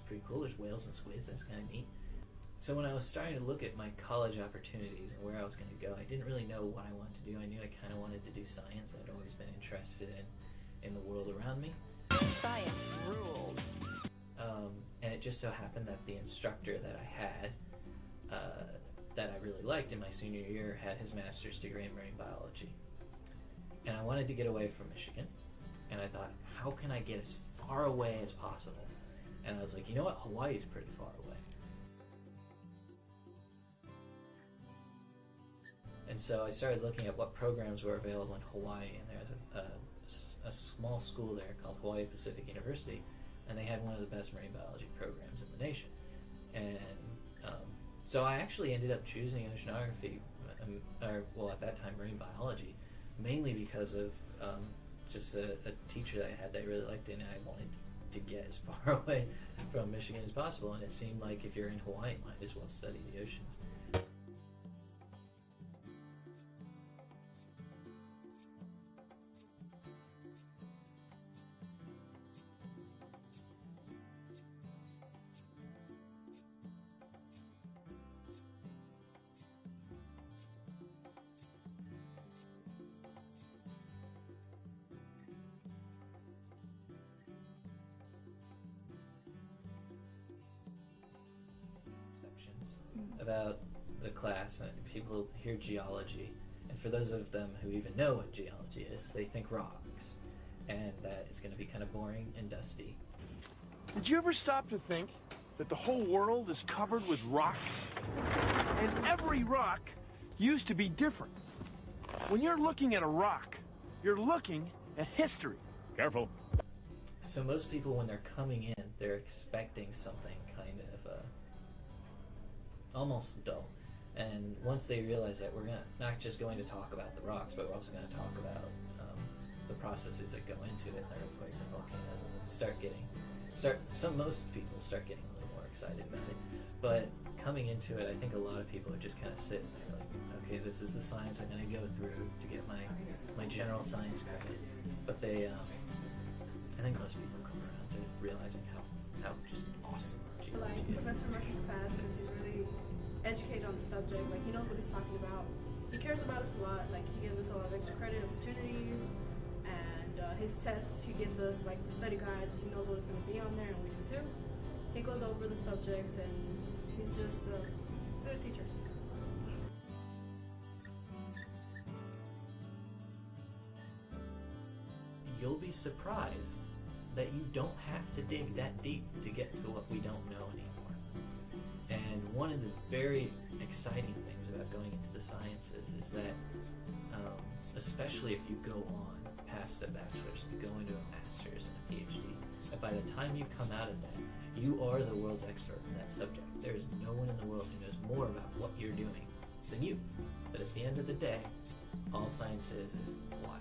pretty cool. There's whales and squids. That's kind of neat. So when I was starting to look at my college opportunities and where I was going to go, I didn't really know what I wanted to do. I knew I kind of wanted to do science. I'd always been interested in the world around me. Science rules. And it just so happened that the instructor that I had, that I really liked in my senior year, had his master's degree in marine biology. And I wanted to get away from Michigan. And I thought, how can I get as far away as possible? And I was like, you know what? Hawaii is pretty far away. And so I started looking at what programs were available in Hawaii, and there was a small school there called Hawaii Pacific University, and they had one of the best marine biology programs in the nation. And so I actually ended up choosing oceanography, or at that time marine biology, mainly because of just a teacher that I had that I really liked, and I wanted to get as far away from Michigan as possible, and it seemed like if you're in Hawaii, you might as well study the oceans. About the class, and people hear geology, and for those of them who even know what geology is, they think rocks, and that it's going to be kind of boring and dusty. Did you ever stop to think that the whole world is covered with rocks? And every rock used to be different. When you're looking at a rock, you're looking at history. Careful. So most people, when they're coming in, they're expecting something kind of almost dull. And once they realize that we're not just going to talk about the rocks, but we're also going to talk about the processes that go into it, and earthquakes and volcanoes, and most people start getting a little more excited about it. But coming into it, I think a lot of people are just kind of sitting there like, okay, this is the science I'm going to go through to get my general science credit. But I think most people come around to realizing how just awesome geology is. Professor Murphy's class, because he's really educated on the subject. Like, he knows what he's talking about. He cares about us a lot. Like, he gives us a lot of extra credit opportunities, and his tests, he gives us like the study guides. He knows what it's going to be on there, and we do too. He goes over the subjects, and he's just a good teacher. You'll be surprised that you don't have to dig that deep to get to what we don't know anymore. And one of the very exciting things about going into the sciences is that, especially if you go on past a bachelor's, you go into a master's and a PhD, that by the time you come out of that, you are the world's expert in that subject. There is no one in the world who knows more about what you're doing than you. But at the end of the day, all science is why.